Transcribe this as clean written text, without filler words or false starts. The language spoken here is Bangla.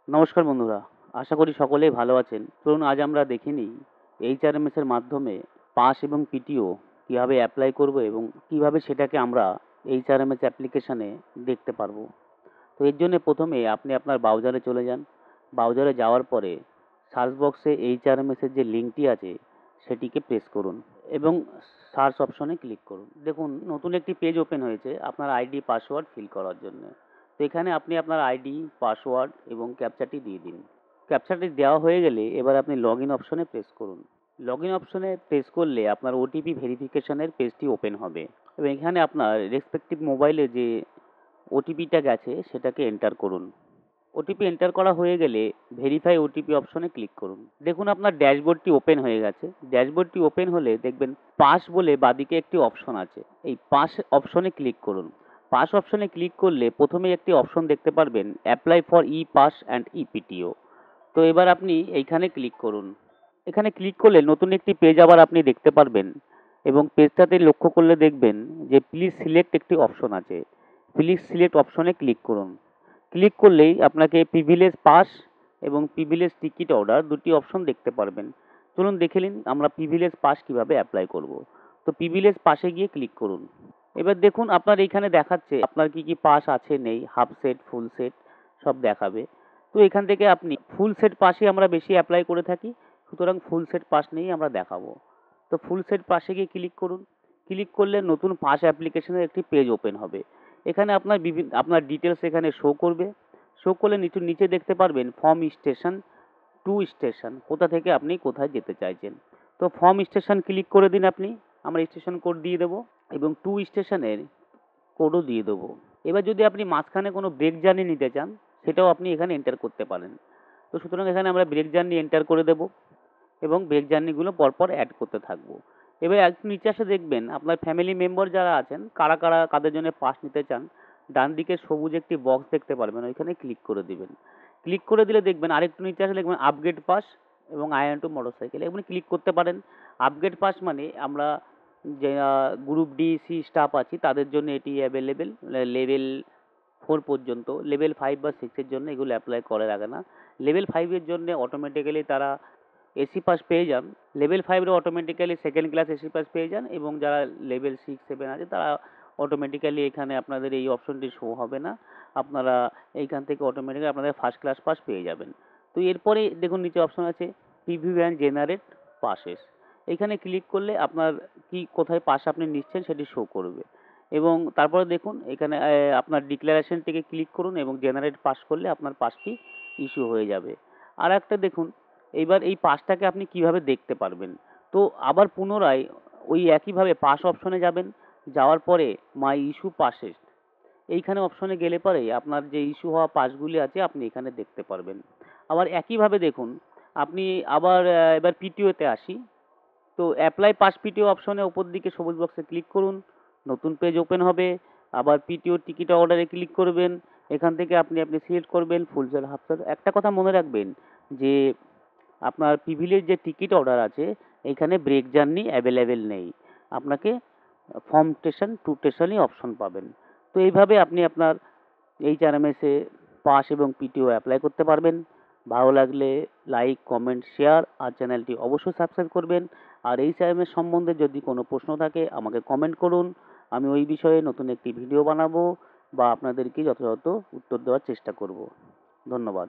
নমস্কার বন্ধুরা, আশা করি সকলেই ভালো আছেন। চলুন আজ আমরা দেখে নিই এইচআরএমএস এর মাধ্যমে পাস এবং পিটিও কীভাবে অ্যাপ্লাই করব এবং কিভাবে সেটাকে আমরা এইচআরএমএস অ্যাপ্লিকেশানে দেখতে পারবো। তো এর জন্য প্রথমে আপনি আপনার ব্রাউজারে চলে যান। ব্রাউজারে যাওয়ার পরে সার্চ বক্সে এইচআরএমএস এর যে লিঙ্কটি আছে সেটিকে প্রেস করুন এবং সার্চ অপশনে ক্লিক করুন। দেখুন নতুন একটি পেজ ওপেন হয়েছে আপনার আইডি পাসওয়ার্ড ফিল করার জন্য। তো এখানে আপনি আপনার আইডি পাসওয়ার্ড এবং ক্যাপচাটি দিয়ে দিন। ক্যাপচাটি দেওয়া হয়ে গেলে এবার আপনি লগ ইন অপশনে প্রেস করুন। লগ ইন অপশনে প্রেস করলে আপনার ওটিপি ভেরিফিকেশনের পেজটি ওপেন হবে এবং এখানে আপনার রেসপেক্টিভ মোবাইলে যে ওটিপিটা গেছে সেটাকে এন্টার করুন। ওটিপি এন্টার করা হয়ে গেলে ভেরিফাই ওটিপি অপশনে ক্লিক করুন। দেখুন আপনার ড্যাশবোর্ডটি ওপেন হয়ে গেছে। ড্যাশবোর্ডটি ওপেন হলে দেখবেন পাস বলে বাদিকে একটি অপশন আছে। এই পাস অপশনে ক্লিক করুন। পাস অপশনে ক্লিক করলে প্রথমেই একটি অপশন দেখতে পারবেন apply for e pass and EPTO. তো এবার আপনি এইখানে ক্লিক করুন। এখানে ক্লিক করলে নতুন একটি পেজ আবার আপনি দেখতে পারবেন এবং পেজটাতে লক্ষ্য করলে দেখবেন যে প্লিজ সিলেক্ট একটি অপশন আছে। প্লিজ সিলেক্ট অপশনে ক্লিক করুন। ক্লিক করলেই আপনাকে প্রিভিলেজ পাস এবং প্রিভিলেজ টিকিট অর্ডার দুটি অপশন দেখতে পারবেন। চলুন দেখে নিন আমরা প্রিভিলেজ পাস কিভাবে অ্যাপ্লাই করব। তো প্রিভিলেজ পাসে গিয়ে ক্লিক করুন। এবার দেখুন আপনার এইখানে দেখাচ্ছে আপনার কি কি পাস আছে নেই, হাফ সেট ফুল সেট সব দেখাবে। তো এখান থেকে আপনি ফুল সেট পাসই আমরা বেশি অ্যাপ্লাই করে থাকি, সুতরাং ফুল সেট পাস নিয়েই আমরা দেখাবো। তো ফুল সেট পাসে গিয়ে ক্লিক করুন। ক্লিক করলে নতুন পাস অ্যাপ্লিকেশনের একটি পেজ ওপেন হবে। এখানে আপনার ডিটেলস এখানে শো করবে। শো করলে নিচে দেখতে পারবেন ফর্ম স্টেশন টু স্টেশন, কোথা থেকে আপনি কোথায় যেতে চাইছেন। তো ফর্ম স্টেশন ক্লিক করে দিন আপনি। আমরা স্টেশন কোড দিয়ে দেবো এবং টু স্টেশনের কোডও দিয়ে দেবো। এবার যদি আপনি মাঝখানে কোনো ব্রেক জার্নি নিতে চান সেটাও আপনি এখানে এন্টার করতে পারেন। তো সুতরাং এখানে আমরা ব্রেক জার্নি এন্টার করে দেবো এবং ব্রেক জার্নিগুলো পরপর অ্যাড করতে থাকবো। এবার একটু নিচে আসে দেখবেন আপনার ফ্যামিলি মেম্বার যারা আছেন কাদের জন্য পাস নিতে চান, ডান দিকে সবুজ একটি বক্স দেখতে পারবেন, ওইখানে ক্লিক করে দিবেন। ক্লিক করে দিলে দেখবেন আরেকটু নিচে আসলে দেখবেন আপগ্রেড পাস এবং আই টু মোটরসাইকেল, এগুলো ক্লিক করতে পারেন। আপগ্রেড পাস মানে আমরা যে গ্রুপ ডি সি স্টাফ আছি তাদের জন্য এটি অ্যাভেলেবেল লেভেল 4 পর্যন্ত। লেভেল 5 বা 6 এর জন্য এগুলো অ্যাপ্লাই করা লাগে না। লেভেল 5 এর জন্য অটোমেটিক্যালি তারা এসি পাস পেয়ে যান। লেভেল 5 এর automatically second class AC pass পেয়ে যান এবং যারা লেভেল 6 7 আছে তারা অটোমেটিক্যালি এখানে আপনাদের এই অপশনটি শো হবে না। আপনারা এইখান থেকে অটোমেটিক্যালি আপনাদের ফার্স্ট ক্লাস পাস পেয়ে যাবেন। তো এরপরে দেখুন নিচে অপশন আছে প্রিভিউ অ্যান্ড জেনারেট পাসেস। এইখানে ক্লিক করলে আপনার কোথায় পাস আপনি নিচ্ছেন সেটি শো করবে এবং তারপরে দেখুন এখানে আপনার ডিক্লারেশন থেকে ক্লিক করুন এবং জেনারেট পাস করলে আপনার পাসটি ইস্যু হয়ে যাবে। আর একটা দেখুন এইবার এই পাসটাকে আপনি কিভাবে দেখতে পারবেন। তো আবার পুনরায় ওই একইভাবে পাস অপশনে যাবেন। যাওয়ার পরে মাই ইস্যু পাসেস এইখানে অপশনে গেলে পরে আপনার যে ইস্যু হওয়া পাসগুলি আছে আপনি এখানে দেখতে পারবেন। আবার একইভাবে দেখুন আপনি আবার এবার পিটিওতে আসি। তো অ্যাপ্লাই পাস পিটিও অপশনে ওপর দিকে সবুজ বক্সে ক্লিক করুন। নতুন পেজ ওপেন হবে। আবার পিটিও টিকিট অর্ডারে ক্লিক করবেন। এখান থেকে আপনি সিলেক্ট করবেন ফুল সেল হাফ সেল। একটা কথা মনে রাখবেন যে আপনার প্রিভিলেজ যে টিকিট অর্ডার আছে এইখানে ব্রেক জার্নি অ্যাভেলেবেল নেই। আপনাকে ফর্ম স্টেশন টু স্টেশনই অপশন পাবেন। তো এইভাবে আপনি আপনার এইচআরএমএসে পাস এবং পিটিও অ্যাপ্লাই করতে পারবেন। ভালো লাগলে লাইক কমেন্ট শেয়ার আর চ্যানেলটি অবশ্যই সাবস্ক্রাইব করবেন। আর এইচআরএমএস সম্বন্ধে যদি কোনো প্রশ্ন থাকে আমাকে কমেন্ট করুন। আমি ওই বিষয়ে নতুন একটি ভিডিও বানাবো বা আপনাদেরকে যথাযথ উত্তর দেওয়ার চেষ্টা করব। ধন্যবাদ।